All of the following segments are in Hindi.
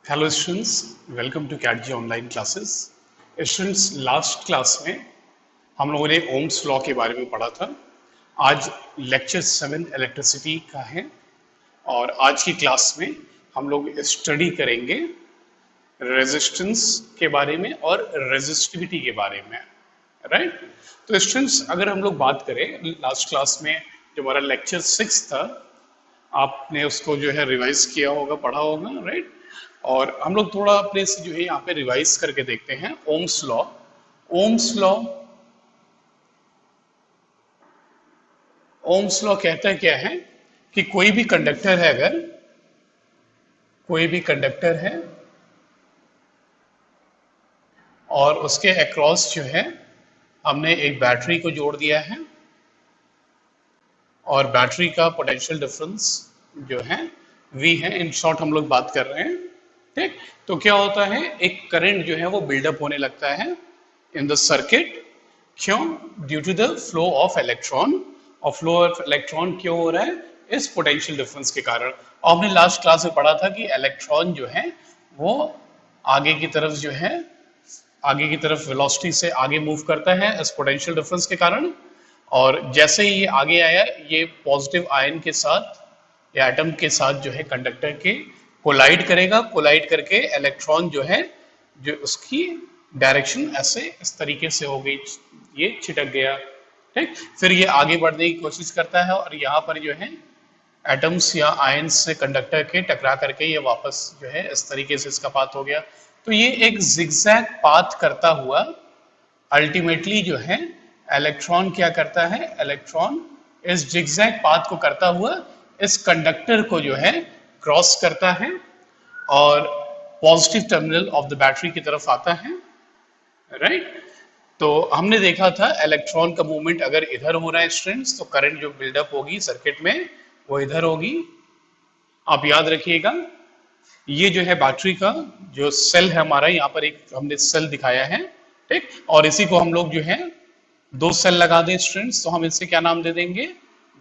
Hello students, welcome to CAT online classes. Students, last class में हम लोगों ने ओम्स लॉ के बारे में पढ़ा था। आज लेक्चर 7 इलेक्ट्रिसिटी का है और आज की क्लास में हम लोग स्टडी करेंगे रेजिस्टेंस के बारे में और रेजिस्टिविटी के बारे में। राइट। तो स्टूडेंट्स, अगर हम लोग बात करें, लास्ट क्लास में जो हमारा लेक्चर 6 था, आपने उसको जो है रिवाइज किया होगा, पढ़ा होगा। राइट। और हम लोग थोड़ा अपने से जो है यहाँ पे रिवाइज करके देखते हैं Ohm's law. Ohm's law Ohm's law कहता है क्या है कि कोई भी कंडक्टर है, अगर कोई भी कंडक्टर है और उसके अक्रॉस जो है हमने एक बैटरी को जोड़ दिया है और बैटरी का पोटेंशियल डिफरेंस जो है V है, इन शॉर्ट हम लोग बात कर रहे हैं। ठीक। तो क्या होता है, एक करंट जो है वो बिल्डअप होने लगता है इन द सर्किट। क्यों? Due to the flow of electron. और फ्लो ऑफ इलेक्ट्रॉन क्यों हो रहा है? इस पोटेंशियल डिफरेंस के कारण। और हमने लास्ट क्लास में पढ़ा था कि इलेक्ट्रॉन जो है वो आगे की तरफ जो है आगे की तरफ वेलोसिटी से आगे मूव करता है इस पोटेंशियल डिफरेंस के कारण। और जैसे ही ये आगे आया, ये पॉजिटिव आयन के साथ या एटम के साथ जो है कंडक्टर के कोलाइड करेगा। कोलाइड करके इलेक्ट्रॉन जो है, जो उसकी डायरेक्शन ऐसे इस तरीके से हो गई, ये छिटक गया। ठीक। फिर ये आगे बढ़ने की कोशिश करता है और यहाँ पर जो है एटम्स या आयंस से कंडक्टर के टकरा करके ये वापस जो है इस तरीके से इसका पाथ हो गया। तो ये एक जिगजैग पाथ करता हुआ अल्टीमेटली जो है इलेक्ट्रॉन क्या करता है, इलेक्ट्रॉन इस जिगजैग पाथ को करता हुआ इस कंडक्टर को जो है क्रॉस करता है और positive terminal of the battery की तरफ आता है। राइट। तो हमने देखा था इलेक्ट्रॉन का मूवमेंट अगर इधर हो रहा है स्टूडेंट्स, तो करंट जो बिल्डअप होगी सर्किट में वो इधर होगी। आप याद रखिएगा, ये जो है बैटरी का जो सेल है हमारा, यहाँ पर एक हमने सेल दिखाया है। ठीक। और इसी को हम लोग जो है दो सेल लगा दें स्टूडेंट्स, तो हम इससे क्या नाम दे देंगे?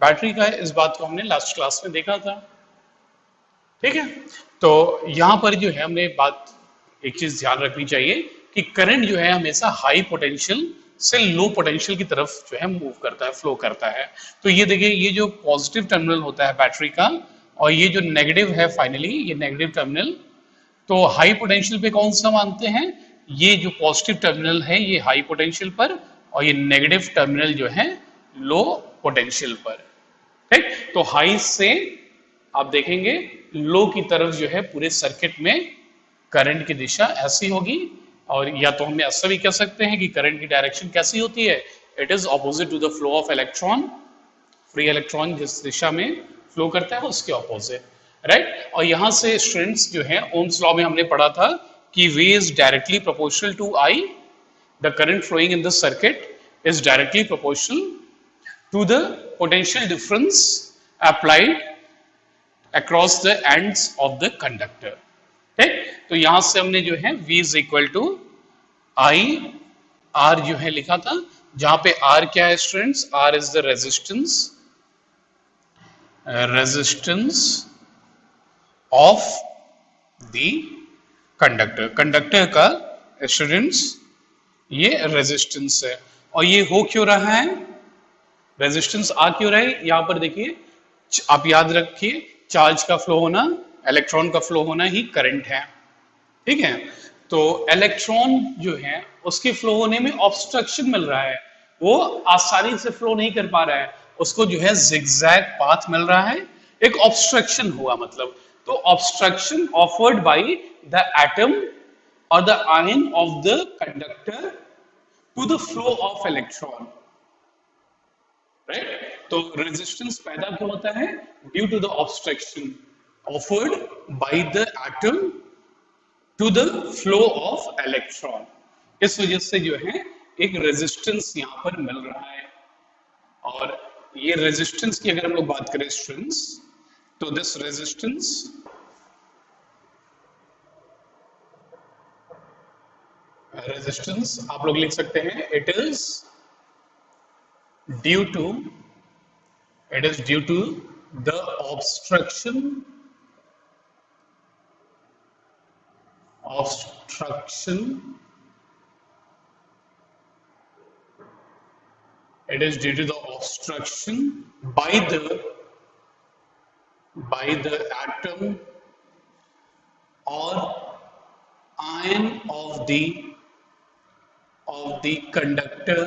बैटरी का। इस बात को हमने लास्ट क्लास में देखा था। ठीक है। तो यहां पर जो है हमने बात, एक चीज ध्यान रखनी चाहिए कि करंट जो है हमेशा हाई पोटेंशियल से लो पोटेंशियल की तरफ जो है मूव करता है, फ्लो करता है। तो ये देखिए, ये जो पॉजिटिव टर्मिनल होता है बैटरी का और ये जो नेगेटिव है, फाइनली ये नेगेटिव टर्मिनल, तो हाई पोटेंशियल पे कौन सा मानते हैं? ये जो पॉजिटिव टर्मिनल है ये हाई पोटेंशियल पर और ये नेगेटिव टर्मिनल जो है लो पोटेंशियल पर। ठीक। तो हाई से आप देखेंगे लो की तरफ जो है पूरे सर्किट में करंट की दिशा ऐसी होगी। और या तो हम ऐसा भी कह सकते हैं कि करंट की डायरेक्शन कैसी होती है, it is opposite to the flow of electron. Free electron जिस दिशा में फ्लो करता है उसके ऑपोजिट। राइट। और यहां से स्टूडेंट्स जो है ओम्स लॉ में हमने पढ़ा था कि V is directly proportional to I। The current flowing in the circuit is directly proportional to the potential difference applied across the ends of the conductor. ठीक। तो यहां से हमने जो है V is equal to I R जो है लिखा था, जहां पे R क्या है students? R is the resistance of the conductor. Conductor का स्टूडेंट्स ये रेजिस्टेंस है। और ये हो क्यों रहा है, रेजिस्टेंस आ क्यों रहा है? यहां पर देखिए, आप याद रखिए, चार्ज का फ्लो होना, इलेक्ट्रॉन का फ्लो होना ही करंट है। ठीक है। तो इलेक्ट्रॉन जो है उसके फ्लो होने में ऑब्स्ट्रक्शन मिल रहा है, वो आसानी से फ्लो नहीं कर पा रहा है, उसको जो है जिगजैग पाथ मिल रहा है, एक ऑब्स्ट्रक्शन हुआ मतलब। तो obstruction offered by the atom और the ion of the conductor to the flow of electron. Right. तो रेजिस्टेंस पैदा क्यों होता है? Due to the obstruction offered by the atom to the flow of electron. इस वजह से जो है एक रेजिस्टेंस यहां पर मिल रहा है। और ये रेजिस्टेंस की अगर हम लोग बात करें स्टूडेंट्स, तो दिस रेजिस्टेंस आप लोग लिख सकते हैं, it is due to the obstruction obstruction, it is due to the obstruction by the atom or ion of the conductor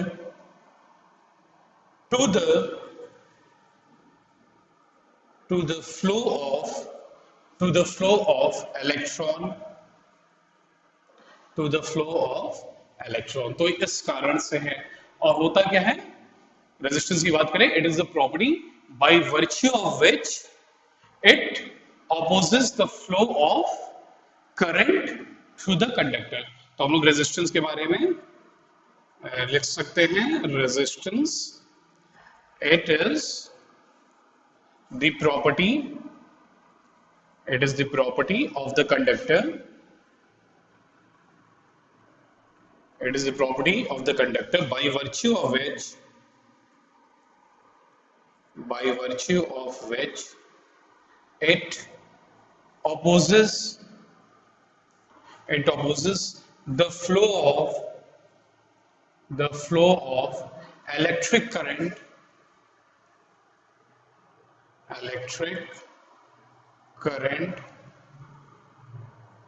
to the flow of electron, to the flow of electron। तो इस कारण से है। और होता क्या है, रेजिस्टेंस की बात करें, it is the property by virtue of which it opposes the flow of current through the conductor। तो हम लोग रेजिस्टेंस के बारे में लिख सकते हैं, resistance it is the property of the conductor, it is the property of the conductor by virtue of which it opposes the flow of electric current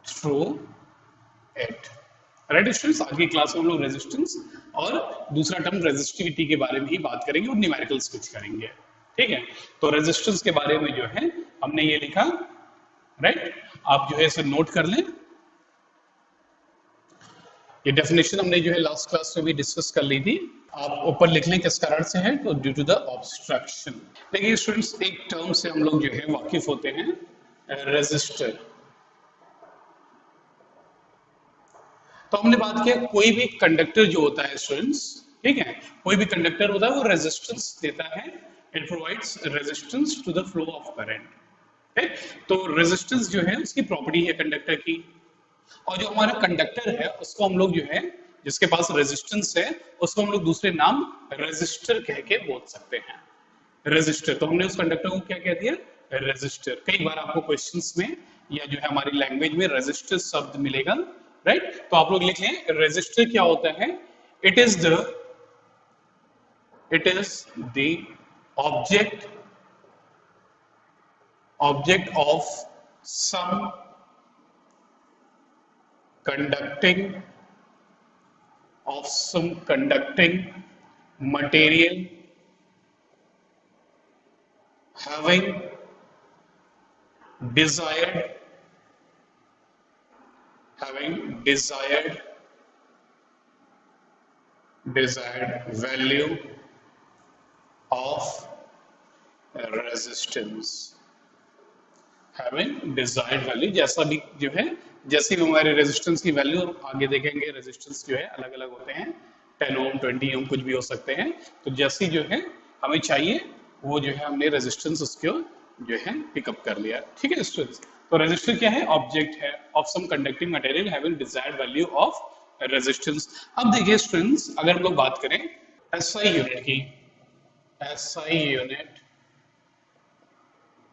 through it। Right students, आज की क्लास में हम लोग रेजिस्टेंस और दूसरा टर्म रेजिस्टिविटी के बारे में ही बात करेंगे और न्यूमेरिकल्स कुछ करेंगे। ठीक है, तो रेजिस्टेंस के बारे में जो है हमने ये लिखा, राइट, आप जो है इसे नोट कर लें। ये डेफिनेशन हमने जो है लास्ट क्लास में भी डिस्कस कर ली थी, आप ऊपर लिख लें किस कारण से है, तो ड्यू टू द ऑब्स्ट्रक्शन। देखिए स्टूडेंट्स, एक टर्म से हम लोग जो है वाकिफ होते हैं, रेजिस्टर। तो हमने बात किया कोई भी कंडक्टर जो होता है स्टूडेंट्स, ठीक है, कोई भी कंडक्टर होता है वो रेजिस्टेंस देता है, it provides resistance to the flow of current. ठीक, तो रेजिस्टेंस जो है उसकी प्रॉपर्टी है कंडक्टर की, और जो हमारा कंडक्टर है उसको हम लोग जो है, जिसके पास रेजिस्टेंस है, उसको हम लोग दूसरे नाम रेजिस्टर कह के बोल सकते हैं, रेजिस्टर। तो हमने उस कंडक्टर को क्या कह दिया, रेजिस्टर। कई बार आपको क्वेश्चंस में या जो है हमारी लैंग्वेज में रेजिस्टर शब्द मिलेगा, राइट। तो आप लोग लिख लें रेजिस्टर क्या होता है, it is the object of some conducting material having desired value of resistance, having desired value, जैसा भी जो है, जैसे भी हमारे रेजिस्टेंस की वैल्यू, आगे देखेंगे रेजिस्टेंस जो है अलग अलग होते हैं, 10 ओम 20 ओम कुछ भी हो सकते हैं। तो जैसी जो है हमें चाहिए वो जो है हमने रेजिस्टेंस उसको जो है पिकअप कर लिया। ठीक है स्टूडेंट्स, तो रेजिस्टर क्या है, ऑब्जेक्ट है of some conducting material having desired value of resistance. अब देखिए स्टूडेंट्स, अगर हम लोग बात करें एसआई यूनिट की, एसआई यूनिट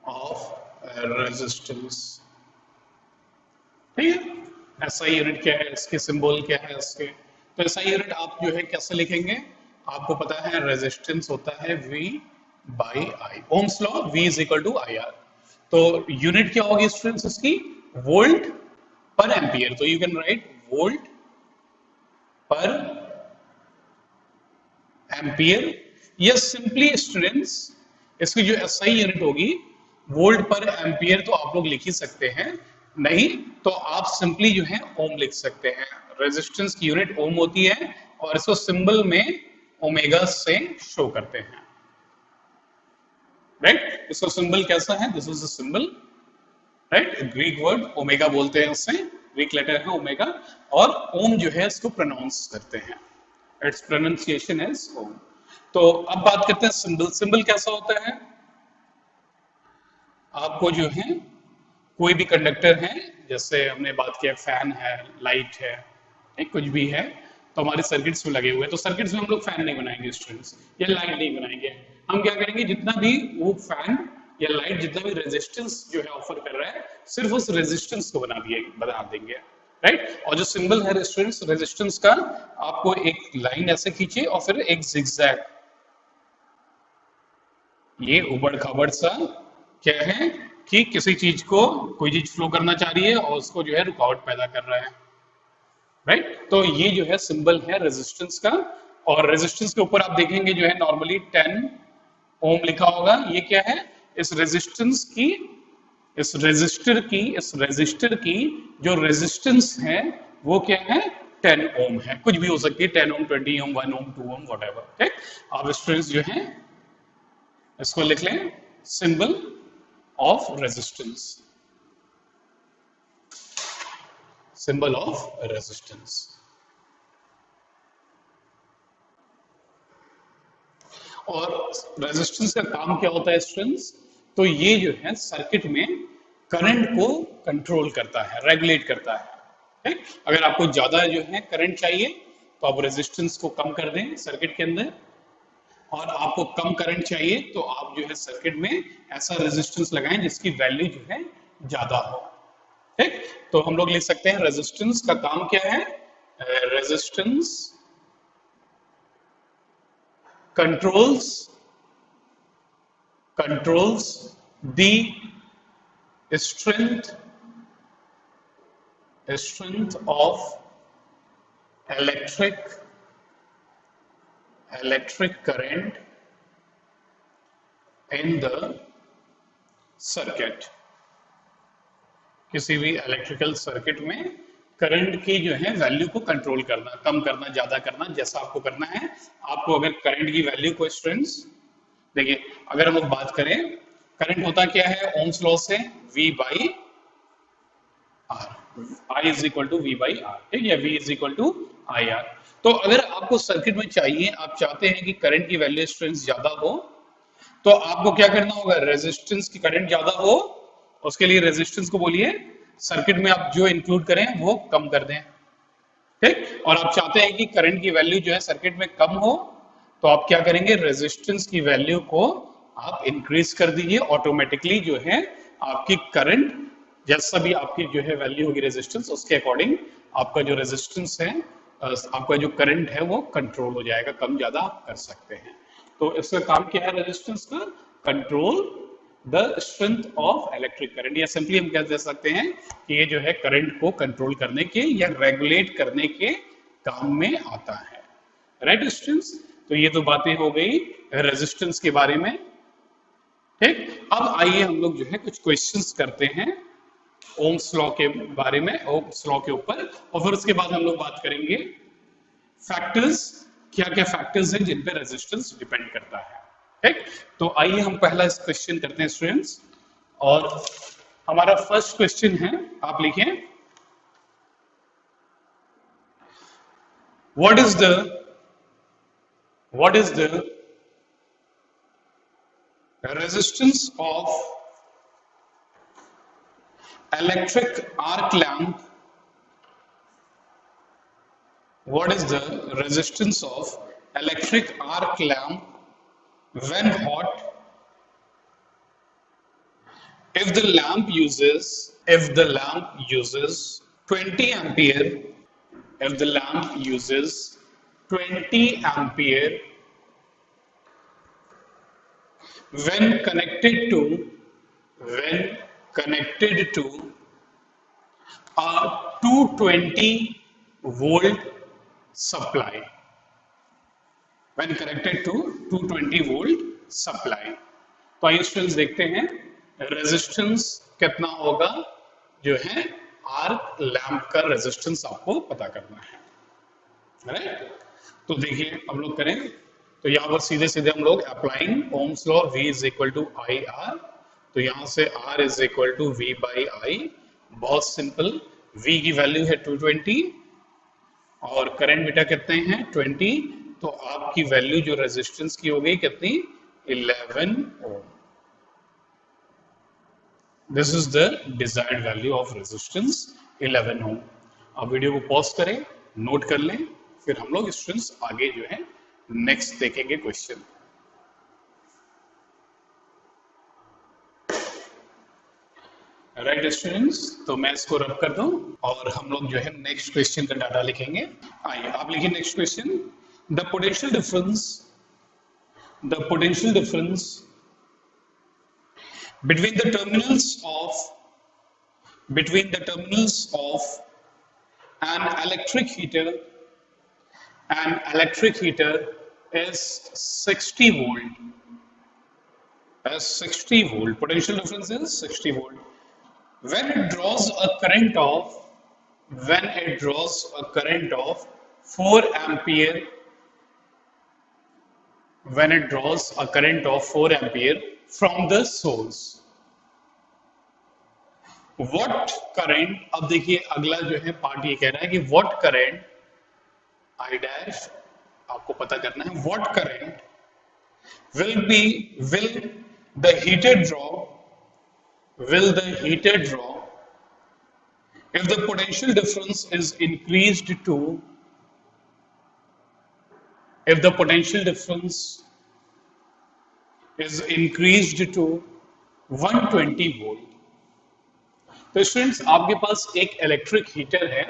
ऑफ रेजिस्टेंस, ठीक है, एसआई यूनिट क्या है, इसके सिंबल क्या है इसके। तो एसआई यूनिट आप जो है कैसे लिखेंगे, आपको पता है रेजिस्टेंस होता है V by I, Ohm's law, V is equal to I R. तो यूनिट क्या होगी स्टूडेंट्स इसकी, वोल्ट पर एम्पियर। तो you can write volt per ampere, या सिंपली स्टूडेंट्स इसकी जो एसआई यूनिट होगी वोल्ट पर एम्पियर, तो आप लोग लिख ही सकते हैं, नहीं तो आप सिंपली जो है ओम लिख सकते हैं। रेजिस्टेंस की यूनिट ओम होती है और इसको सिंबल में ओमेगा से शो करते हैं, राइट। इसका सिंबल कैसा है, this is the symbol, right, Greek word omega बोलते हैं उससे, ग्रीक लेटर है ओमेगा, और ओम जो है इसको प्रोनाउंस करते हैं, इट्स प्रोनाउंसिएशन इज ओम। तो अब बात करते हैं सिंबल। सिंबल कैसा होता है, आपको जो है कोई भी कंडक्टर है, जैसे हमने बात किया फैन है, लाइट है, एक कुछ भी है, तो हमारे सर्किट्स में लगे हुए हैं। तो सर्किट्स में हम लोग फैन नहीं बनाएंगे स्टूडेंट्स, या लाइट नहीं बनाएंगे, हम क्या करेंगे, जितना भी वो फैन या लाइट जितना भी रेजिस्टेंस जो है ऑफर कर रहा है, सिर्फ उस रेजिस्टेंस को बना देंगे, राइट। और जो सिंबल है रेजिस्टेंस का, आपको एक लाइन ऐसे खींचे और फिर एक जिगजैग, ये उबड़ खाबड़ सा क्या है कि किसी चीज को, कोई चीज फ्लो करना चाह रही है और उसको जो है रुकावट पैदा कर रहा है, राइट। तो ये जो है सिंबल है रेजिस्टेंस का। और रेजिस्टेंस के ऊपर आप देखेंगे जो है नॉर्मली 10 ओम लिखा होगा। ये क्या है, इस रेजिस्टेंस की, इस रेजिस्टर की जो रेजिस्टेंस है वो क्या है, 10 ओम है। कुछ भी हो सकती है, 10 ओम, 20 ओम, 1 ओम, 2 ओम, वट एवर। ठीक, अब स्टूडेंट्स जो है इसको लिख लें, symbol of resistance, symbol of resistance. और रेजिस्टेंस का काम क्या होता है स्टूडेंट्स, तो ये जो है सर्किट में करंट को कंट्रोल करता है, रेगुलेट करता है। ठीक, अगर आपको ज्यादा जो है करंट चाहिए तो आप रेजिस्टेंस को कम कर दें सर्किट के अंदर, और आपको कम करंट चाहिए तो आप जो है सर्किट में ऐसा रेजिस्टेंस लगाएं जिसकी वैल्यू जो है ज्यादा हो। ठीक, तो हम लोग लिख सकते हैं रेजिस्टेंस का काम क्या है, resistance controls the strength of electric current in the circuit। किसी भी इलेक्ट्रिकल सर्किट में करंट की जो है वैल्यू को कंट्रोल करना, कम करना, ज्यादा करना, जैसा आपको करना है। आपको अगर करंट की वैल्यू को स्टूडेंट्स देखिए, अगर हम लोग बात करें, करंट होता क्या है ओम्स लॉ से, V by R, I is equal to V by R, ठीक है, V is equal to I R. तो अगर आपको सर्किट में चाहिए, आप चाहते हैं कि करंट की वैल्यू स्टूडेंट्स ज्यादा हो, तो आपको क्या करना होगा, रेजिस्टेंस की करंट ज्यादा हो, उसके लिए रेजिस्टेंस को बोलिए सर्किट में आप जो इंक्लूड करें वो कम कर दें। ठीक, और आप चाहते हैं कि करंट की वैल्यू जो है सर्किट में कम हो, तो आप क्या करेंगे, रेजिस्टेंस की वैल्यू को आप इंक्रीज कर दीजिए, ऑटोमेटिकली जो है आपकी करंट, जैसा भी आपकी जो है वैल्यू होगी रेजिस्टेंस, उसके अकॉर्डिंग आपका जो रेजिस्टेंस है, आपका जो करंट है वो कंट्रोल हो जाएगा, कम ज्यादा आप कर सकते हैं। तो इसका काम क्या है रेजिस्टेंस का, control the strength of electric current, या सिंपली हम कह दे सकते हैं कि ये जो है करंट को कंट्रोल करने के या रेगुलेट करने के काम में आता है, राइट स्टूडेंट्स। तो ये तो बातें हो गई रेजिस्टेंस के बारे में। ठीक, अब आइए हम लोग जो है कुछ क्वेश्चंस करते हैं ओम्स लॉ के बारे में, ओम्स लॉ के ऊपर, और फिर उसके बाद हम लोग बात करेंगे फैक्टर्स, क्या क्या फैक्टर्स हैं जिन पे रेजिस्टेंस डिपेंड करता है। ठीक, तो आइए हम पहला क्वेश्चन करते हैं स्टूडेंट्स, और हमारा फर्स्ट क्वेश्चन है, आप लिखिए, what is the resistance of electric arc lamp, what is the resistance of electric arc lamp when hot if the lamp uses 20 ampere, if the lamp uses 20 ampere when connected to a 220 volt supply, when connected to 220 volt supply। तो आइए स्टूडेंट्स देखते हैं रेजिस्टेंस कितना होगा, जो है आर्क लैंप का रेजिस्टेंस आपको पता करना है, राइट। तो देखिए हम लोग करें, तो यहाँ पर सीधे सीधे हम लोग applying Ohm's law, V is equal to I R, तो यहाँ से R is equal to V by I, बहुत सिंपल। V की वैल्यू है 220 और करंट बेटा कितने हैं 20, तो आपकी वैल्यू जो रेजिस्टेंस की हो गई कितनी, 11 ohm. This is the desired value of resistance 11 ohm. अब वीडियो को पॉज करें, नोट कर लें, फिर हम लोग स्टूडेंट्स आगे जो है नेक्स्ट देखेंगे क्वेश्चन। राइट स्टूडेंट्स, तो मैं इसको रब कर दूं और हम लोग जो है नेक्स्ट क्वेश्चन का डाटा लिखेंगे। आइए आप लिखिए next question. The potential difference the potential difference between the terminals of an electric heater is 60 volt. As 60 volt, potential difference is 60 volt. When it draws a current of 4 ampere, from the source, what current, अब देखिए अगला जो है पार्ट ये कह रहा है कि what current I dash आपको पता करना है, what current will the heater draw if the potential difference is increased to 120 volt। तो स्टूडेंट्स आपके पास एक इलेक्ट्रिक हीटर है,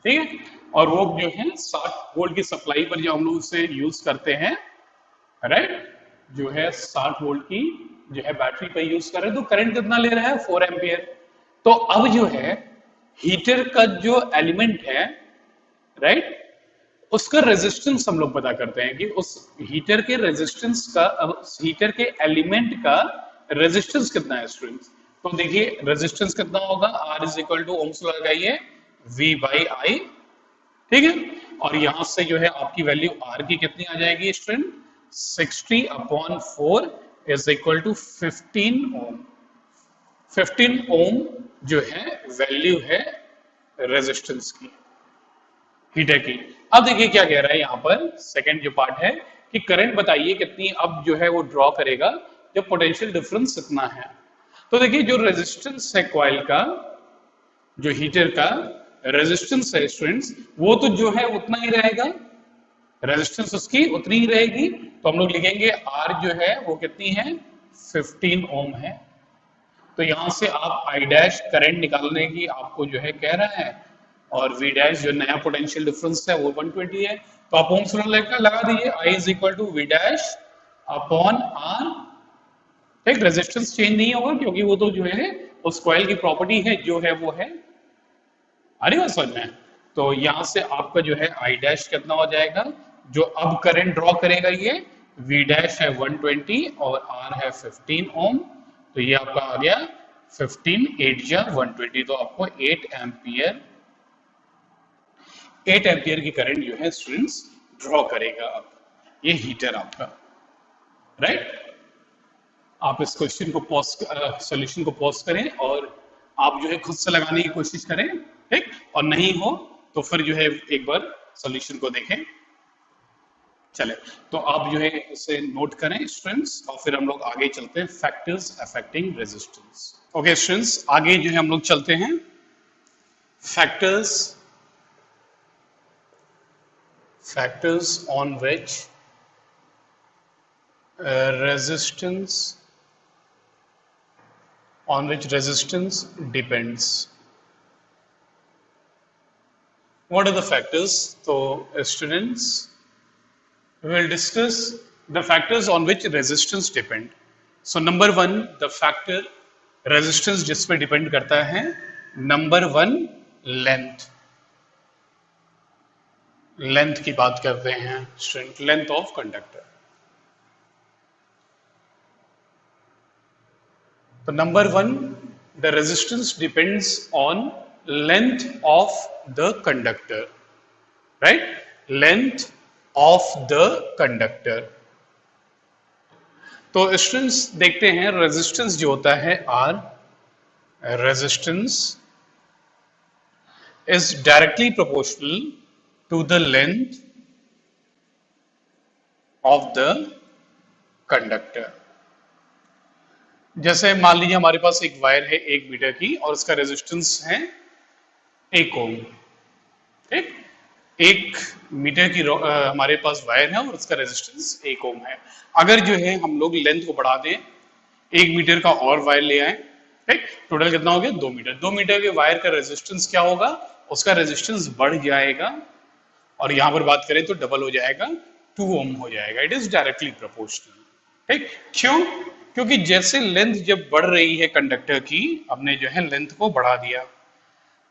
ठीक है, और वो जो है 60 वोल्ट की सप्लाई पर जो हम लोग उसे यूज करते हैं, राइट, जो है 60 वोल्ट की जो है बैटरी पर यूज कर रहे हैं, तो करंट कितना ले रहा है 4 एम्पियर। तो अब जो है हीटर का जो एलिमेंट है, राइट, उसका रेजिस्टेंस हम लोग पता करते हैं कि उस हीटर के रेजिस्टेंस का, हीटर के एलिमेंट का रेजिस्टेंस कितना है स्टूडेंट्स। तो देखिए रेजिस्टेंस कितना होगा, R is equal to Ohm's लगाइए V बाई आई, ठीक है, और यहां से जो है आपकी वैल्यू R की कितनी आ जाएगी स्टूडेंट, 60/4 इज इक्वल टू 15 ओम। 15 ओम जो है वैल्यू है रेजिस्टेंस की, हीटर की। अब देखिए क्या कह रहा है यहां पर, सेकंड जो पार्ट है कि करंट बताइए कितनी अब जो है वो ड्रॉ करेगा जब पोटेंशियल डिफरेंस इतना है। तो देखिए जो रेजिस्टेंस है कॉइल का, जो हीटर का रेजिस्टेंस है स्टूडेंट्स, वो तो जो है उतना ही रहेगा, रेजिस्टेंस उसकी उतनी ही रहेगी। तो हम लोग लिखेंगे R जो है वो कितनी है, 15 ओम है। तो यहां से आप I डैश करंट निकालने की आपको जो है कह रहा है, और V डैश जो नया पोटेंशियल डिफरेंस है वो 120 है। तो आप ओम्स लॉ लगा दीजिए, I is equal to V dash upon R। ठीक, रेजिस्टेंस चेंज नहीं होगा क्योंकि वो तो जो है उस कॉइल की प्रॉपर्टी है जो है वो है, आ रही बात समझ में। तो यहां से आपका जो है I डैश कितना हो जाएगा, जो अब करंट ड्रॉ करेगा ये V डैश है 120 और R है 15 ओम। तो ये आपका आ गया 15 8 जा 120, तो आपको 8 एम्पियर की करंट जो है स्टूडेंट्स ड्रॉ करेगा अब ये हीटर आपका, राइट। आप इस क्वेश्चन को पॉज, सॉल्यूशन को पॉज करें और आप जो है खुद से लगाने की कोशिश करें, ठीक, और नहीं हो तो फिर जो है एक बार सॉल्यूशन को देखें। चले, तो आप जो है इसे नोट करें स्टूडेंट्स, और फिर हम लोग आगे चलते हैं, factors affecting resistance. Okay students, आगे जो है हम लोग चलते हैं factors on which resistance depends. What are the factors? So students, we will discuss the factors on which resistance depend. So number 1, the factor resistance जिस पे depend करता है, number 1 length की बात करते हैं स्टूडेंट, लेंथ ऑफ कंडक्टर। तो number 1, the resistance depends on length of the conductor, right? Length of the conductor. तो स्टूडेंट्स देखते हैं रेजिस्टेंस जो होता है R, resistance is directly proportional to the length of the conductor. जैसे मान लीजिए हमारे पास एक वायर है 1 मीटर की और उसका रेजिस्टेंस है 1 ओम, ठीक। 1 मीटर की हमारे पास वायर है और उसका रेजिस्टेंस 1 ओम है। अगर जो है हम लोग लेंथ को बढ़ा दें, 1 मीटर का और वायर ले आए, ठीक, टोटल कितना हो गया 2 मीटर। 2 मीटर के वायर का रेजिस्टेंस क्या होगा, उसका रेजिस्टेंस बढ़ जाएगा और यहां पर बात करें तो डबल हो जाएगा, 2 ओम हो जाएगा। It is directly proportional. ठीक, क्यों? क्योंकि जैसे लेंथ जब बढ़ रही है कंडक्टर की, हमने जो है लेंथ को बढ़ा दिया,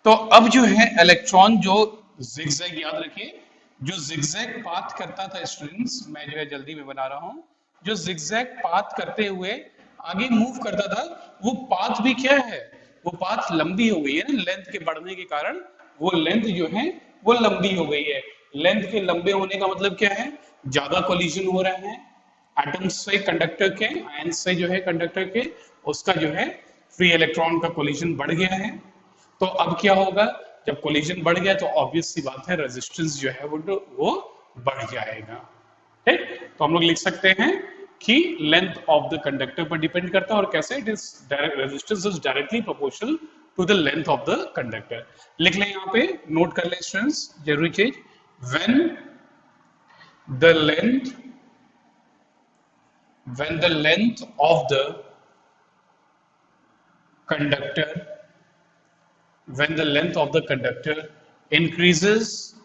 तो अब जो है इलेक्ट्रॉन जो जिगजैग, याद रखिए, जो जिगजैग पाथ करता था स्टूडेंट्स, मैं जो है जल्दी में बना रहा हूं, जो जिगजैग पाथ करते हुए आगे मूव करता था, वो पाथ भी क्या है, वो पाथ लंबी हो गई है ना, लेंथ के बढ़ने के कारण वो लेंथ जो है वो लंबी हो गई है। लेंथ के लंबे होने का मतलब क्या है, ज्यादा कोलिजन हो रहा है एटम्स से कंडक्टर के, आयन से जो है कंडक्टर के, उसका जो है फ्री इलेक्ट्रॉन का कोलिजन बढ़ गया है। तो अब क्या होगा, जब कोलिजन बढ़ गया तो ऑब्वियस सी बात है रेजिस्टेंस जो है वो बढ़ जाएगा। ठीक, तो हम लोग लिख सकते हैं कि लेंथ ऑफ द कंडक्टर पर डिपेंड करता है, और कैसे, it is resistance is directly proportional to the length of the conductor. लिख लें, यहां पे नोट कर लें स्टूडेंट्स, जरूरी चीज, when the length of the conductor when the length of the conductor increases,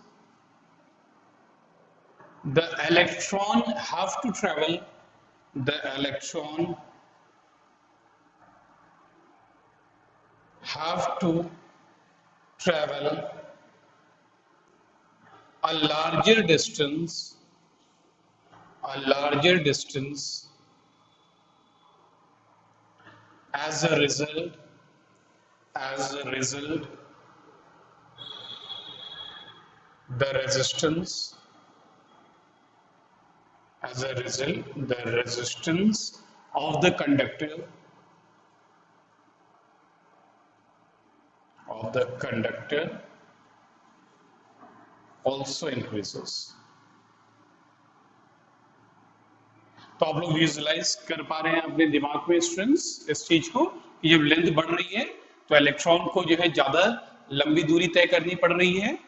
the electron have to travel the electron have to travel a larger distance as a result the resistance of the conductor also increases। तो आप लोग विजुअलाइज कर पा रहे हैं अपने दिमाग में स्टूडेंट्स इस चीज को, कि जब लेंथ बढ़ रही है तो इलेक्ट्रॉन को जो है ज्यादा लंबी दूरी तय करनी पड़ रही है,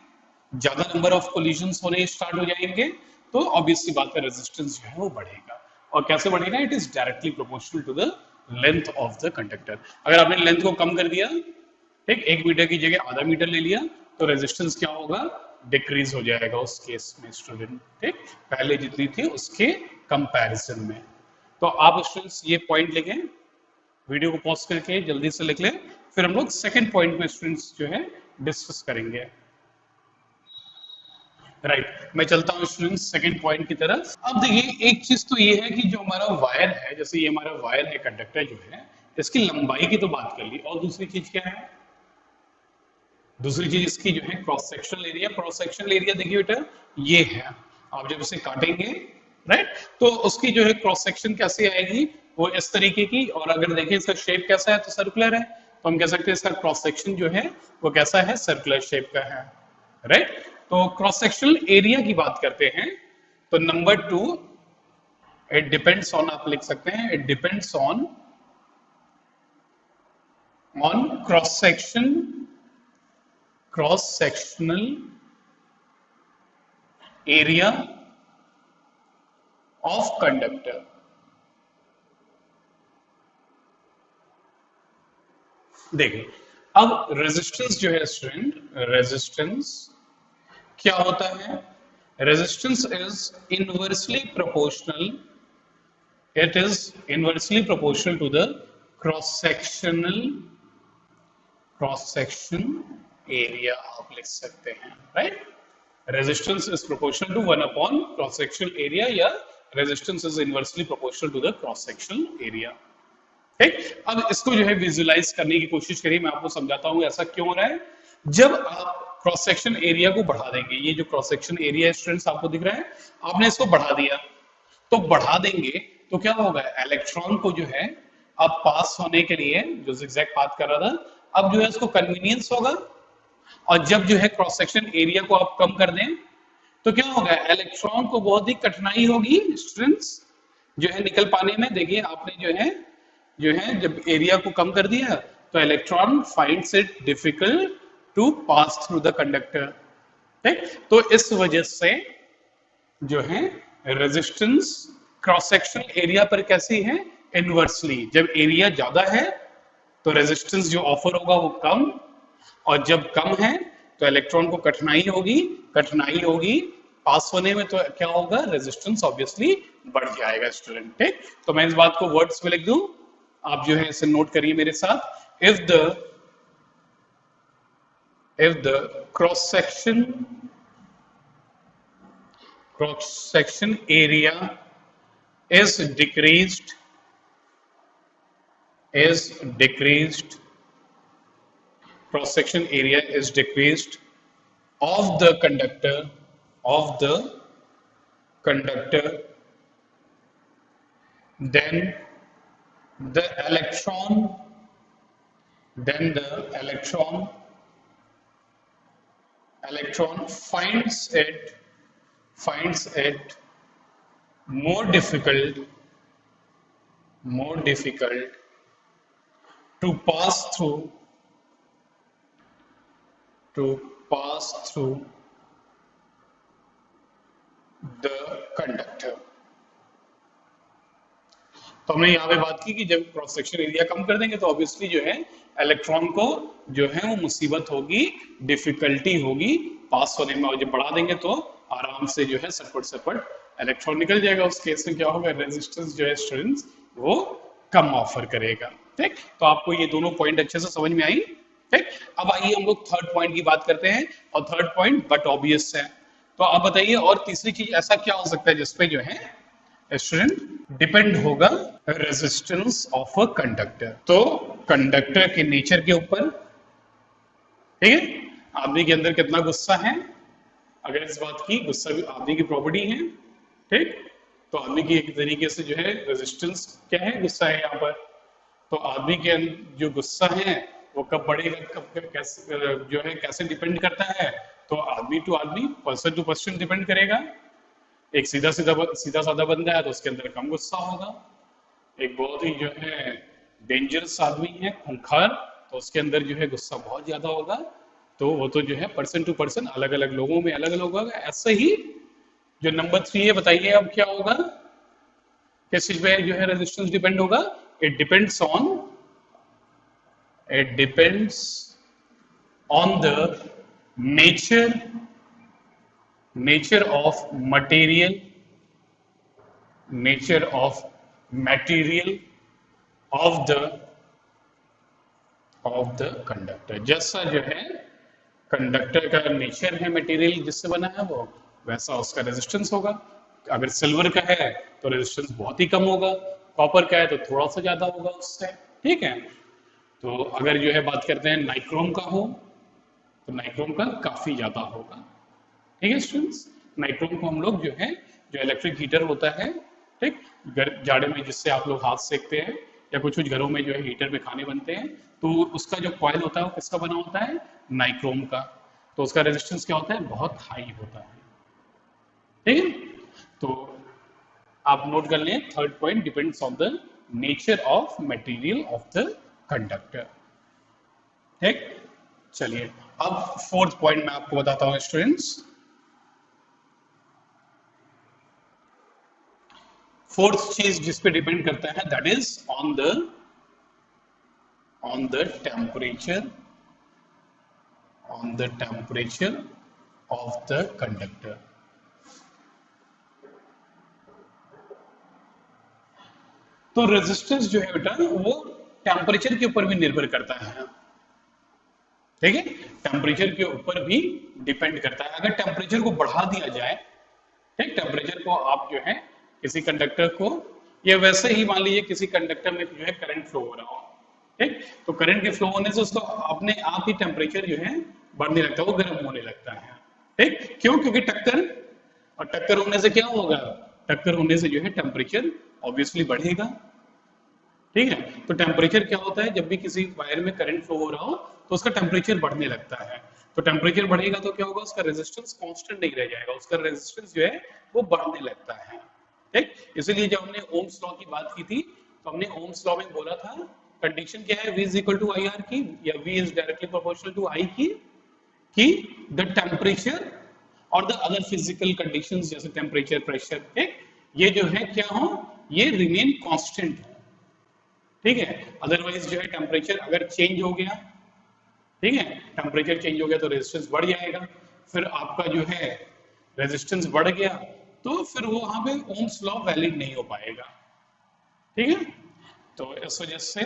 ज्यादा नंबर ऑफ कोलिजन्स होने स्टार्ट हो जाएंगे, तो ऑब्वियसली बात है रेजिस्टेंस जो है वो बढ़ेगा। और कैसे बढ़ेगा, it is directly proportional to the length of the conductor. अगर आपने लेंथ को कम कर दिया, ठीक, 1 मीटर की जगह आधा मीटर ले लिया, तो रेजिस्टेंस क्या होगा, डिक्रीज हो जाएगा उस केस में स्टूडेंट। ठीक, पहले जितनी थी उसके कंपैरिजन में। तो आप स्टूडेंट्स ये पॉइंट लिखें, वीडियो को पॉज करके जल्दी से लिख लें, फिर हम लोग सेकंड पॉइंट में स्टूडेंट्स जो है डिस्कस करेंगे। राइट, मैं चलता हूं स्टूडेंट्स सेकंड पॉइंट की तरफ। अब देखिए, एक चीज तो ये है कि जो हमारा वायर है, जैसे ये हमारा वायर है कंडक्टर जो है, इसकी लंबाई की तो बात कर ली, और दूसरी चीज क्या है, दूसरी चीज इसकी जो है cross sectional area. Cross sectional area देखिए बेटा, ये है, आप जब इसे काटेंगे, राइट, तो उसकी जो है क्रॉस सेक्शन कैसे आएगी, वो इस तरीके की, और अगर देखें इसका शेप कैसा है तो सर्कुलर है, तो हम कह सकते हैं इसका क्रॉस सेक्शन जो है वो कैसा है, सर्कुलर शेप का है। राइट, तो क्रॉस सेक्शनल एरिया की बात करते हैं, तो नंबर 2, इट डिपेंड्स ऑन, आप लिख सकते हैं, it depends on cross sectional area of conductor। देखिए, अब रेजिस्टेंस जो है स्टूडेंट, रेजिस्टेंस क्या होता है, resistance is inversely proportional, it is inversely proportional to the cross section area, आप लिख सकते हैं। Right, resistance is proportional to 1 upon cross sectional area, या resistance is inversely proportional to the cross sectional area. ठीक, अब इसको जो है विजुअलाइज करने की कोशिश करिए, मैं आपको समझाता हूं ऐसा क्यों हो रहा है। जब आप क्रॉस सेक्शन एरिया को बढ़ा देंगे, ये जो क्रॉस सेक्शन एरिया स्टूडेंट्स आपको दिख रहा है, आपने इसको बढ़ा दिया, तो बढ़ा देंगे तो क्या होगा, इलेक्ट्रॉन को जो है अब पास होने के लिए, जो जिगजैग पाथ कर रहा था, अब जो है इसको कन्वीनियंस होगा, और जब जो है क्रॉस सेक्शन एरिया को आप कम कर दें तो क्या होगा, इलेक्ट्रॉन को बहुत ही कठिनाई होगी स्टूडेंट्स जो है निकल पाने में। देखिए, आपने जो है जब एरिया को कम कर दिया तो electron finds it difficult to pass through the conductor. ठीक। तो इस वजह से जो है रेजिस्टेंस क्रॉस सेक्शनल एरिया पर कैसी है, इनवर्सली। जब एरिया ज्यादा है तो रेजिस्टेंस जो ऑफर होगा वो कम, और जब कम है तो इलेक्ट्रॉन को कठिनाई होगी पास होने में, तो क्या होगा, रेजिस्टेंस ऑब्वियसली बढ़ जाएगा स्टूडेंट। ठीक, तो मैं इस बात को वर्ड्स में लिख दूं, आप जो है इसे नोट करिए मेरे साथ। If the cross section area is decreased cross section area is decreased of the conductor, then the electron finds it more difficult to pass through the conductor। तो हमने यहाँ पे बात की कि जब क्रॉस सेक्शन एरिया कम कर देंगे तो ऑब्वियसली जो है इलेक्ट्रॉन को जो है वो मुसीबत होगी, डिफिकल्टी होगी पास होने में, और जब बढ़ा देंगे तो आराम से जो है सपट इलेक्ट्रॉन निकल जाएगा। उस केस में क्या होगा, रेजिस्टेंस जो है स्टूडेंट्स वो कम ऑफर करेगा। ठीक, तो आपको ये दोनों पॉइंट अच्छे से समझ में आई। ठीक, अब आइए हम लोग थर्ड पॉइंट की बात करते हैं, और थर्ड पॉइंट बट ऑब्वियस है। तो आप बताइए, और तीसरी चीज ऐसा क्या हो सकता है जिसपे जो है स्टूडेंट डिपेंड होगा रेजिस्टेंस ऑफ अ कंडक्टर। तो कंडक्टर के नेचर के ऊपर, ठीक है, आदमी के अंदर कितना गुस्सा है, अगर इस बात की गुस्सा भी आदमी की प्रॉपर्टी है। ठीक, तो आदमी की एक तरीके से जो है रेजिस्टेंस क्या है, गुस्सा है यहाँ पर। तो आदमी के जो गुस्सा है वो कब बढ़ेगा, कब कैसे जो है कैसे डिपेंड करता है, तो आदमी टू आदमी, पर्सन टू पर्सन डिपेंड करेगा। एक सीधा साधा बंदा है तो उसके अंदर कम गुस्सा होगा। एक बहुत ही जो है डेंजरस आदमी है, खूंखार, तो उसके अंदर जो है गुस्सा बहुत ज्यादा होगा। तो वो तो जो है पर्सन टू पर्सन, अलग अलग लोगों में अलग अलग होगा। ऐसे ही जो नंबर 3 है, बताइए अब क्या होगा, किस चीज पे जो है रेजिस्टेंस डिपेंड होगा, it depends on the nature of material of the conductor। जैसा जो है कंडक्टर का नेचर है, मटेरियल जिससे बना है वो, वैसा उसका रेजिस्टेंस होगा। अगर सिल्वर का है तो रेजिस्टेंस बहुत ही कम होगा, कॉपर का है तो थोड़ा सा ज्यादा होगा उससे। ठीक है, तो अगर जो है बात करते हैं नाइक्रोम का हो तो नाइक्रोम का काफी ज्यादा होगा। ठीक है स्टूडेंट्स, नाइक्रोम को हम लोग जो है, जो इलेक्ट्रिक हीटर होता है, ठीक, जाड़े में जिससे आप लोग हाथ सेकते हैं, या कुछ घरों में जो है हीटर में खाने बनते हैं, तो उसका जो कॉइल होता है वो किसका बना होता है, नाइक्रोम का। तो उसका रेजिस्टेंस क्या होता है, बहुत हाई होता है। ठीक है, तो आप नोट कर लें, third point depends on the nature of material of the conductor. ठीक, चलिए अब फोर्थ पॉइंट मैं आपको बताता हूं स्टूडेंट्स। फोर्थ चीज जिस पे डिपेंड करता है, that is on the temperature of the conductor. तो रेजिस्टेंस जो है बेटा वो टेम्परेचर के ऊपर भी निर्भर करता है। ठीक है, टेम्परेचर के ऊपर भी डिपेंड करता है। अगर टेम्परेचर को बढ़ा दिया जाए, ठीक, टेम्परेचर को आप जो है किसी कंडक्टर को, या वैसे ही मान लीजिए किसी कंडक्टर में जो है करंट फ्लो हो रहा हो, ठीक, तो करंट के फ्लो होने से उसका अपने आप ही टेम्परेचर जो है बढ़ने लगता है, वो गर्म होने लगता है। ठीक, क्यों, क्योंकि टक्कर होने से क्या होगा, टक्कर होने से जो है टेम्परेचर ऑब्वियसली बढ़ेगा। ठीक है, तो टेम्परेचर क्या होता है, जब भी किसी वायर में करंट फ्लो हो रहा हो तो उसका टेम्परेचर बढ़ने लगता है। तो टेम्परेचर बढ़ेगा तो क्या होगा, उसका रेजिस्टेंस कांस्टेंट नहीं रह जाएगा, उसका रेजिस्टेंस जो है वो बढ़ने लगता है। ठीक, इसलिए जब हमने ओम्स लॉ की बात की थी तो हमने ओम्स लॉ में बोला था कंडीशन क्या है, V is equal to IR की, या V is directly proportional to I की, कि द टेम्परेचर और द अदर फिजिकल कंडीशंस जैसे टेम्परेचर, प्रेशर, ठीक, ये जो है क्या हो, ये रिमेन कांस्टेंट हो, ठीक है। अदरवाइज जो है टेम्परेचर अगर चेंज हो गया, ठीक है, टेम्परेचर चेंज हो गया तो रेजिस्टेंस बढ़ जाएगा, फिर आपका जो है रेजिस्टेंस बढ़ गया तो फिर वो वहां पे ओम्स लॉ वैलिड नहीं हो पाएगा, ठीक है। तो इस वजह से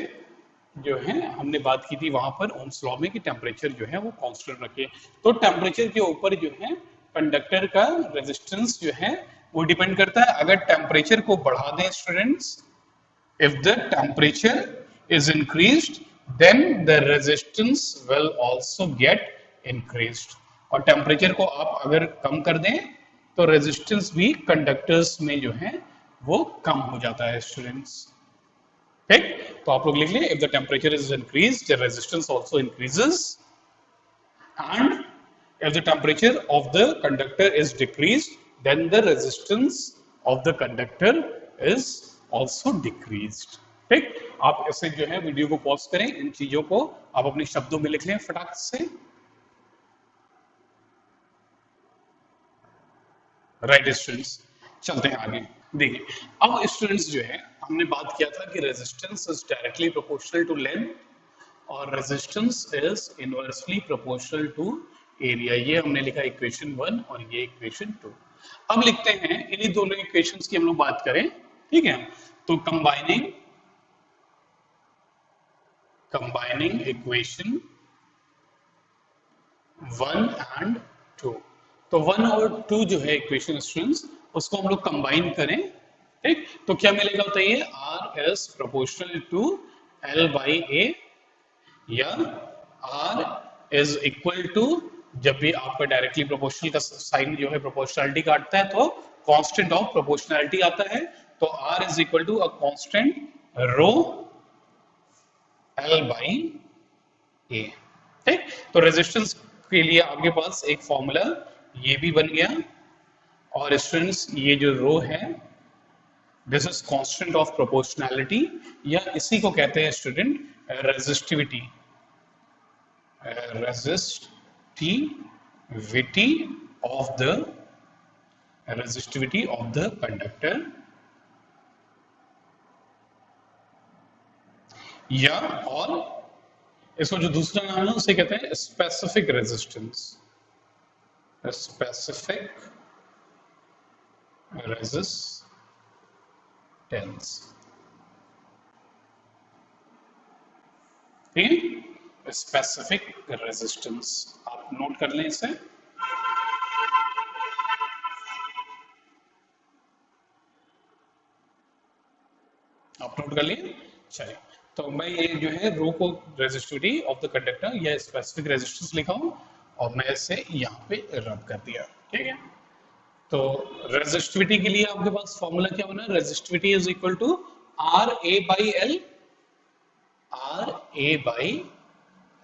जो है हमने बात की थी वहां पर ओम्स लॉ में कि टेम्परेचर जो है वो कांस्टेंट रखिए। तो टेम्परेचर के ऊपर जो है कंडक्टर का रेजिस्टेंस जो है वो डिपेंड करता है। अगर टेम्परेचर को बढ़ा दें students, if the temperature is increased then the resistance will also get increased, और टेम्परेचर को आप अगर कम कर दें तो रेजिस्टेंस भी कंडक्टर्स में जो है वो कम हो जाता है स्टूडेंट्स, ठीक। तो आप लोग लिख लें, if the temperature is increased the resistance also increases, and if the temperature of the conductor is decreased then the resistance of the conductor is also decreased, ठीक। आप ऐसे जो है वीडियो को पॉज करें, इन चीजों को आप अपने शब्दों में लिख लें फटाक से। राइट स्टूडेंट्स, चलते हैं आगे। देखिए अब स्टूडेंट्स जो है हमने बात किया था कि resistance is directly proportional to length और resistance is inversely proportional to area, ये हमने लिखा इक्वेशन 1 और ये इक्वेशन 2। अब लिखते हैं इन्हीं दोनों इक्वेशंस की हम लोग बात करें, ठीक है। तो कंबाइनिंग इक्वेशन 1 एंड 2, तो 1 और 2 जो है इक्वेशन स्टूडेंट्स उसको हम लोग कंबाइन करें, ठीक, तो क्या मिलेगा बताइए, R is proportional to L by A, या आर इज इक्वल टू, जब भी आपका डायरेक्टली प्रोपोर्शनल का साइन जो है प्रोपोर्शनलिटी काटता है तो कांस्टेंट ऑफ प्रोपोर्शनलिटी आता है, तो R is equal to a constant rho L by A, ठीक। तो रेजिस्टेंस के लिए आपके पास एक फॉर्मूला ये भी बन गया, और स्टूडेंट्स ये जो रो है this is constant of proportionality, या इसी को कहते हैं student resistivity, resistivity of the conductor, या और इसको जो दूसरा नाम है उसे कहते हैं स्पेसिफिक रेजिस्टेंस, स्पेसिफिक रेजिस्टेंस, ठीक है, स्पेसिफिक रेजिस्टेंस, आप नोट कर लें इसे। आप नोट कर लिए, चलिए। तो मैं ये जो है रो को रेजिस्टिविटी ऑफ द कंडक्टर या स्पेसिफिक रेजिस्टेंस लिखा हूं और मैं इसे यहाँ पे रब कर दिया, ठीक है। तो रेजिस्टिविटी के लिए आपके पास फॉर्मूला क्या बना, resistivity is equal to R A by L, R A by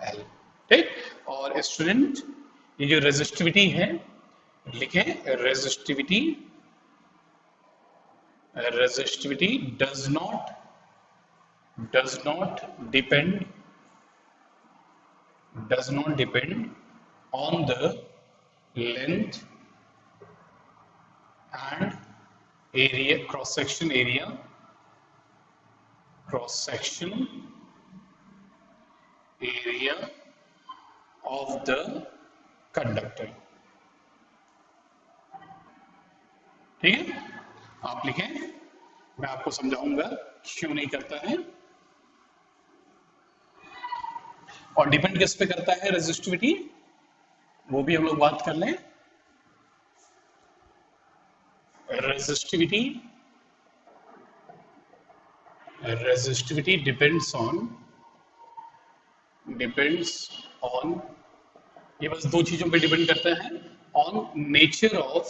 L, ठीक। और स्टूडेंट ये जो रेजिस्टिविटी है लिखें, resistivity does not depend on the length and area, cross section area of the conductor, ठीक है। आप लिखें, मैं आपको समझाऊंगा क्यों नहीं करता है, और डिपेंड किस पे करता है रेजिस्टिविटी वो भी हम लोग बात कर लें। रेजिस्टिविटी डिपेंड्स ऑन ये बस दो चीजों पे डिपेंड करता है, ऑन नेचर ऑफ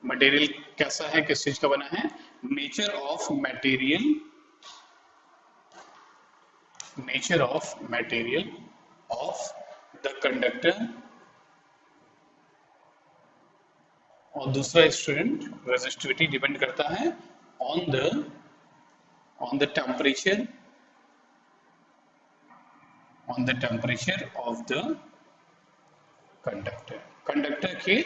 मटेरियल कैसा है, किस चीज का बना है, nature of material of the conductor, और दूसरा स्टूडेंट रेजिस्टिविटी डिपेंड करता है on the temperature on the temperature of the conductor, conductor के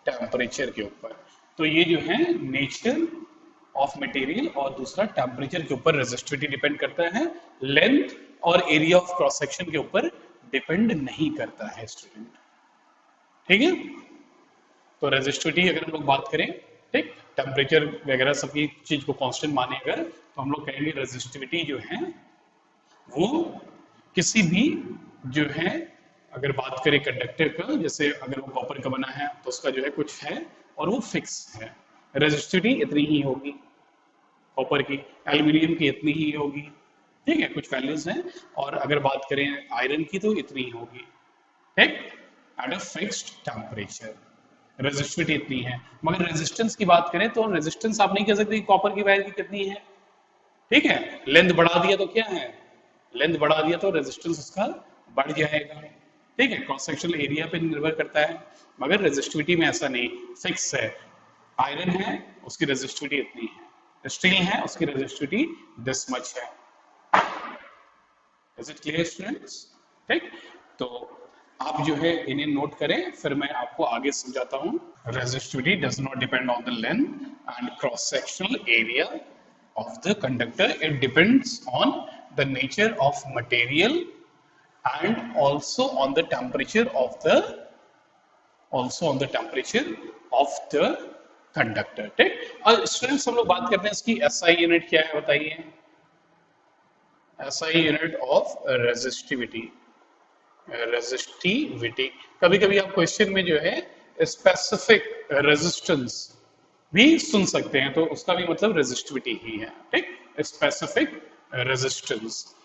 टेम्परेचर के ऊपर। तो ये जो है नेचर ऑफ मटेरियल और दूसरा टेम्परेचर के ऊपर रेजिस्टिविटी डिपेंड करता है, लेंथ और एरिया ऑफ क्रॉस सेक्शन के ऊपर डिपेंड नहीं करता है स्टूडेंट। ठीक है, तो रेजिस्टिविटी अगर हम लोग बात करें, ठीक, टेम्परेचर वगैरह सभी चीज को कांस्टेंट माने अगर, तो हम लोग कहेंगे रेजिस्टिविटी जो है वो किसी भी जो है, अगर बात करें कंडक्टर का, जैसे अगर वो कॉपर का बना है तो उसका जो है कुछ है और वो फिक्स है, रेजिस्टिविटी इतनी ही होगी, कॉपर की, एल्यूमिनियम की इतनी ही होगी, ठीक है, कुछ वैल्यूज हैं। और अगर बात करें आयरन की तो इतनी ही होगी, ठीक, at a fixed temperature resistivity इतनी है। मगर रेजिस्टेंस की बात करें तो रेजिस्टेंस आप नहीं कह सकते कि कॉपर की वैल्यू कितनी है, ठीक है, लेंथ बढ़ा दिया तो क्या है, लेंथ बढ़ा दिया तो रेजिस्टेंस उसका बढ़ जाएगा, ठीक है, क्रॉस सेक्शनल एरिया पे निर्भर करता है। मगर रेजिस्टिविटी में ऐसा नहीं, फिक्स है, आयरन है उसकी रेजिस्टिविटी इतनी है, स्टील है उसकी रेजिस्टिविटी दिस मच है। Is it clear students? ठीक, तो आप जो है इन्हें नोट करें, फिर मैं आपको आगे समझाता हूं। Resistivity does not depend on the length and cross sectional area of the conductor. It depends on the nature of material and also on the temperature of the conductor. ठीक, और स्टूडेंट्स हम लोग बात करते हैं इसकी एसआई यूनिट क्या है, बताइए। एसआई यूनिट ऑफ रेजिस्टिविटी कभी कभी आप क्वेश्चन में जो है स्पेसिफिक रेजिस्टेंस भी सुन सकते हैं, तो उसका भी मतलब रेजिस्टिविटी ही है, ठीक, स्पेसिफिक रेजिस्टेंस।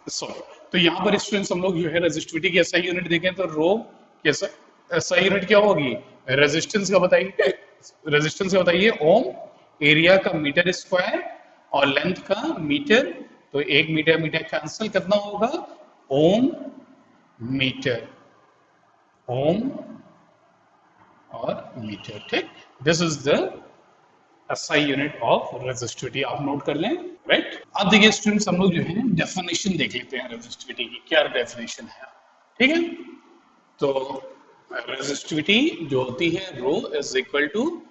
सॉरी, तो यहाँ पर स्टूडेंट्स हम लोग जो है रेजिस्टिविटी की एसआई यूनिट देखें तो रो की एसआई यूनिट क्या होगी, रेजिस्टेंस का बताइए, रेजिस्टेंस का बताइए, ओम, एरिया का मीटर स्क्वायर और लेंथ का मीटर, तो एक मीटर मीटर कैंसिल, कितना होगा, ओम मीटर, ओम और मीटर, ठीक, this is the SI unit of resistivity, आप नोट कर लें, राइट। अब देखिए स्टूडेंट्स हम लोग जो है डेफिनेशन देख लेते हैं रेजिस्टिविटी की, क्या डेफिनेशन है, ठीक है। तो रेजिस्टिविटी जो होती है rho is equal to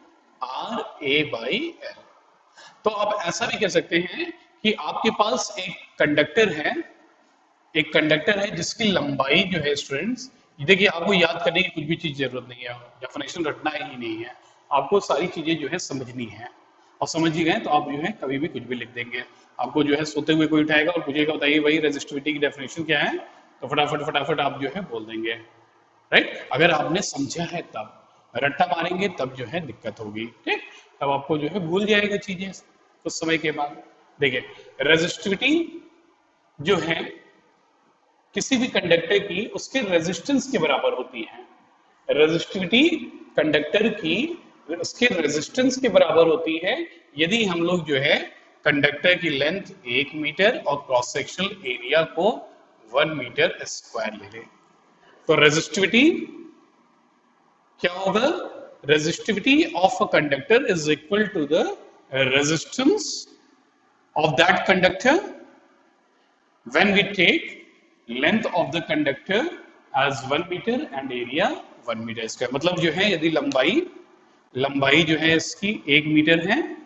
R A by L. तो आप ऐसा भी कह सकते हैं कि आपके पास एक कंडक्टर है जिसकी लंबाई जो है स्टूडेंट्स, देखिए आपको याद करने की कुछ भी चीज जरूरत नहीं है, डेफिनेशन रटना ही नहीं है, आपको सारी चीजें जो है समझनी है, और समझ ही गए तो आप जो है कभी भी कुछ भी लिख देंगे। आपको जो है सोते हुए कोई उठाएगा और पूछेगा बताइए भाई रेजिस्टिविटी की डेफिनेशन क्या है, तो फटाफट फटाफट आप जो है बोल देंगे, राइट। अगर आपने समझा है तब, रट्टा मारेंगे तब जो है दिक्कत होगी, ठीक, तब आपको जो है भूल जाएगा चीजें कुछ समय के बाद। देखिए रेजिस्टिविटी जो है किसी भी कंडक्टर की उसके रेजिस्टेंस के बराबर होती है। रेजिस्टिविटी कंडक्टर की उसके रेजिस्टेंस के बराबर होती है यदि हम लोग जो है कंडक्टर की लेंथ 1 मीटर और क्रॉस सेक्शनल एरिया को 1 मीटर स्क्वायर ले लें। तो रेजिस्टिविटी क्या होगा, resistivity of a conductor is equal to the resistance of that conductor when we take length of the conductor as 1 meter and area 1 meter square। मतलब जो है यदि लंबाई जो है इसकी 1 मीटर है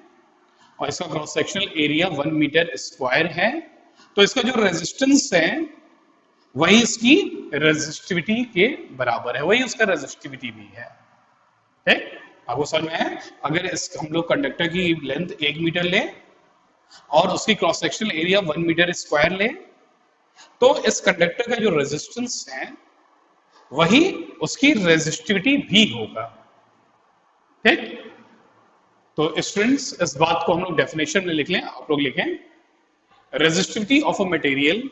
और इसका cross sectional area 1 metre square है, तो इसका जो रेजिस्टेंस है वही इसकी रेजिस्टिविटी के बराबर है, वही उसका रेजिस्टिविटी भी है, ठीक, आपको समझ में है। अगर इस हम लोग कंडक्टर की लेंथ 1 मीटर ले और उसकी cross sectional area 1 metre square ले, तो इस कंडक्टर का जो रेजिस्टेंस है वही उसकी रेजिस्टिविटी भी होगा, ठीक। तो स्टूडेंट्स इस बात को हम लोग डेफिनेशन में लिख लें, आप लोग लिखें resistivity of a material,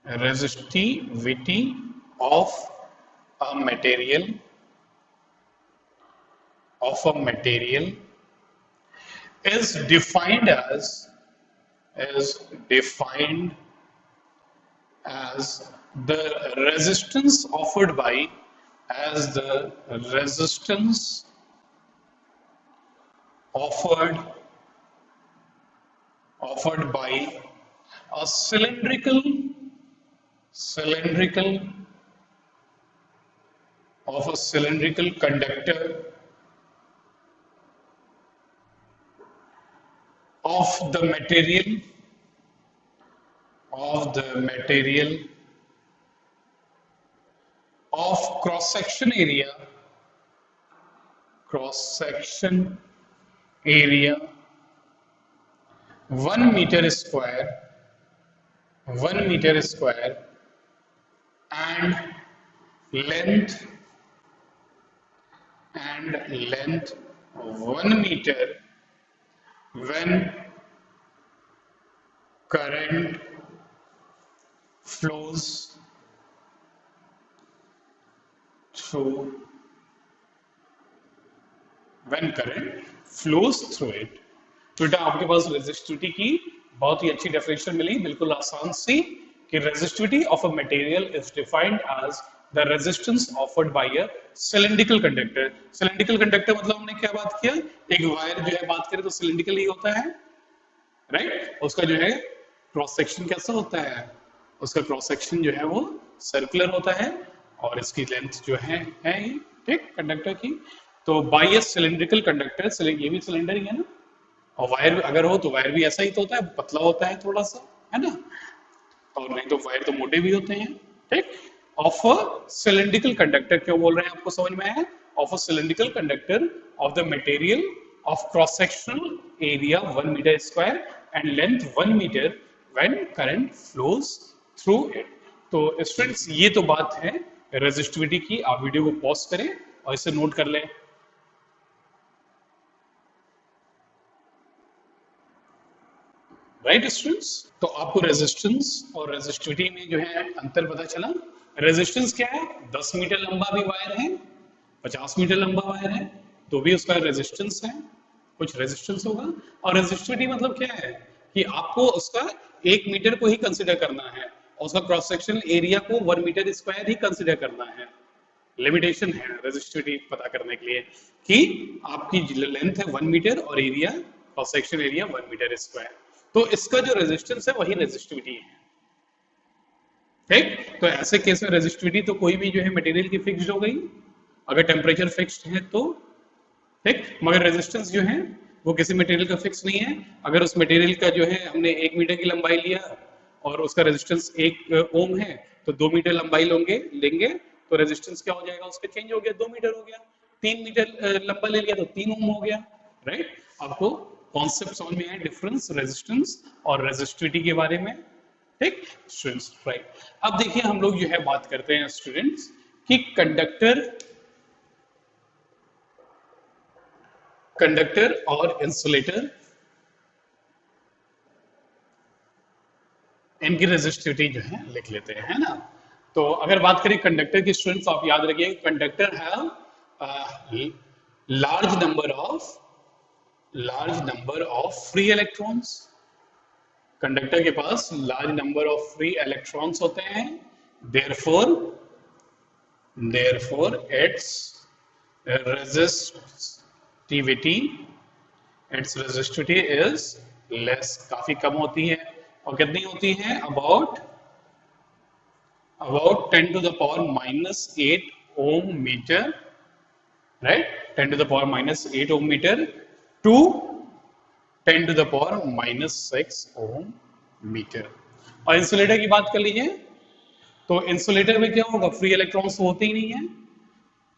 resistivity of a material is defined as the resistance offered by A cylindrical of a cylindrical conductor of the material of cross section area 1 meter square and length 1 meter when current flows through it। तो बेटा आपके पास रेजिस्टिविटी की बहुत ही अच्छी डेफिनेशन मिली, बिल्कुल आसान सी, कि resistivity of a material is defined as the resistance offered by a cylindrical conductor. Cylindrical conductor मतलब हमने क्या बात किया, एक वायर जो है बात करें तो सिलिंड्रिकल ही होता है, राइट। उसका जो है क्रॉस सेक्शन कैसा होता है, उसका क्रॉस सेक्शन जो है वो सर्कुलर होता है और इसकी लेंथ जो है ही, ठीक, कंडक्टर की। तो बाय अ सिलिंड्रिकल कंडक्टर, ये भी सिलेंडर ही है ना, और वायर अगर हो तो वायर भी ऐसा ही तो होता है, पतला होता है थोड़ा सा, है ना, और नहीं तो वायर तो मोटे भी होते हैं, ठीक। ऑफ अ सिलिंड्रिकल कंडक्टर, क्यों बोल रहे हैं आपको समझ में आया, of a cylindrical conductor of the material of cross sectional area 1 metre square and length 1 metre when current flows through it. तो स्टूडेंट्स ये तो बात है रेजिस्टिविटी की। आप वीडियो को पॉज करें और इसे नोट कर लें। राइट स्टूडेंट्स, तो आपको रेजिस्टेंस और रेजिस्टिविटी में जो है अंतर पता चला। रेजिस्टेंस क्या है, 10 मीटर लंबा भी वायर है, 50 मीटर लंबा वायर है तो भी उसका रेजिस्टेंस है, कुछ रेजिस्टेंस होगा। और रेजिस्टिविटी मतलब क्या है कि आपको उसका 1 मीटर को ही कंसीडर करना है और उसका क्रॉस सेक्शनल एरिया को 1 मीटर स्क्वायर ही कंसीडर करना है। लिमिटेशन है रेजिस्टिविटी पता करने के लिए कि आपकी लेंथ है 1 मीटर और area, cross section area 1 metre square, तो इसका जो रेजिस्टेंस है वही रेजिस्टिविटी है, ठीक। तो ऐसे केस में रेजिस्टिविटी तो कोई भी जो है मटेरियल की फिक्स्ड हो गई, अगर टेम्परेचर फिक्स्ड है तो, ठीक। मगर रेजिस्टेंस जो है वो किसी मटेरियल का फिक्स नहीं है। अगर उस मटेरियल का जो है हमने 1 मीटर की लंबाई लिया और उसका रेजिस्टेंस 1 ओम है तो 2 मीटर लंबाई लेंगे तो रेजिस्टेंस क्या हो जाएगा, उसका चेंज हो गया, 2 मीटर हो गया। 3 मीटर लंबा ले लिया तो 3 ओम हो गया, राइट। आपको कॉन्सेप्ट समझ में आया डिफरेंस रेजिस्टेंस और रेजिस्टिविटी के बारे में, ठीक स्टूडेंट्स, राइट। अब देखिए हम लोग जो है बात करते हैं स्टूडेंट्स कि कंडक्टर और इंसुलेटर, इनकी रेजिस्टिविटी जो है लिख लेते हैं, है ना। तो अगर बात करें कंडक्टर की स्टूडेंट्स, आप याद रखिए conductor have large number of free electrons। Conductor के पास large number of free electrons होते हैं, therefore its resistivity is less, काफी कम होती है। और कितनी होती है, about 10 to the power -8 ohm meter, right, 10 to the power -8 ohm meter to 10 to the power -6 ohm meter। और इंसुलेटर की बात कर लीजिए तो इंसुलेटर में क्या होगा, फ्री इलेक्ट्रॉन्स होते ही नहीं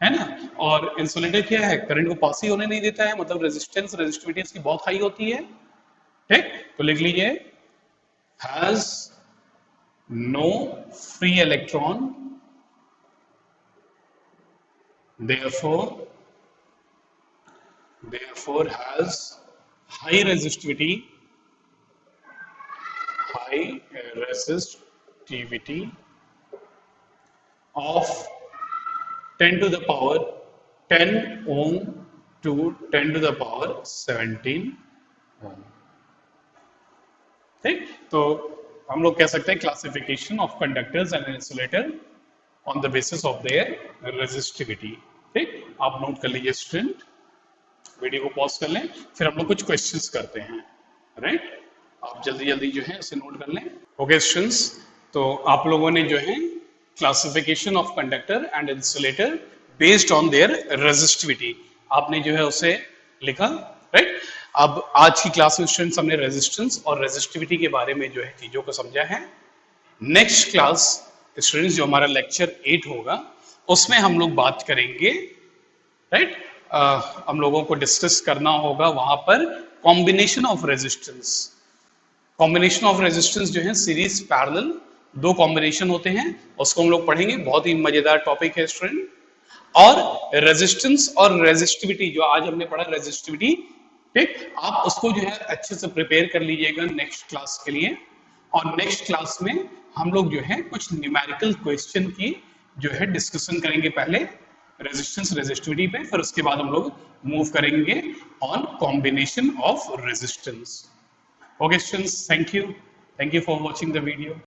है ना। और इंसुलेटर क्या है, करंट को पास ही होने नहीं देता है, मतलब रेजिस्टिविटी इसकी बहुत हाई होती है, ठीक। तो लिख लीजिए has no free electron, therefore has high resistivity of 10 to the power 10 ohm to 10 to the power 17 ohm, ठीक। तो हम लोग कह सकते हैं classification of conductors and insulator on the basis of their resistivity, ठीक। आप नोट कर लीजिए स्टूडेंट, वीडियो को पॉज कर लें, फिर हम लोग कुछ क्वेश्चंस करते हैं, राइट। आप जल्दी जल्दी जो है उसे नोट कर लें। ओके स्टूडेंट्स, तो आप लोगों ने जो है classification of conductor and insulator based on their resistivity आपने जो है उसे लिखा, राइट। अब आज की क्लास में स्टूडेंट्स हमने रेजिस्टेंस और रेजिस्टिविटी के बारे में जो है चीजों को समझा है। नेक्स्ट क्लास स्टूडेंट्स जो हमारा लेक्चर 8 होगा उसमें हम लोग बात करेंगे, राइट। हम लोगों को डिस्कस करना होगा वहां पर combination of resistance. Combination of resistance जो है सीरीज पैरेलल दो कॉम्बिनेशन होते हैं, उसको हम लोग पढ़ेंगे। बहुत ही मजेदार टॉपिक है स्टूडेंट। और रेजिस्टेंस और रेजिस्टिविटी जो आज हमने पढ़ा रेजिस्टिविटी, ठीक, आप उसको जो है अच्छे से प्रिपेयर कर लीजिएगा नेक्स्ट क्लास के लिए। और नेक्स्ट क्लास में हम लोग जो है कुछ न्यूमेरिकल क्वेश्चन की जो है डिस्कशन करेंगे, पहले रेजिस्टेंस रेजिस्टिविटी पे, फिर उसके बाद हम लोग मूव करेंगे on combination of resistance. Okay students, thank you for watching the video.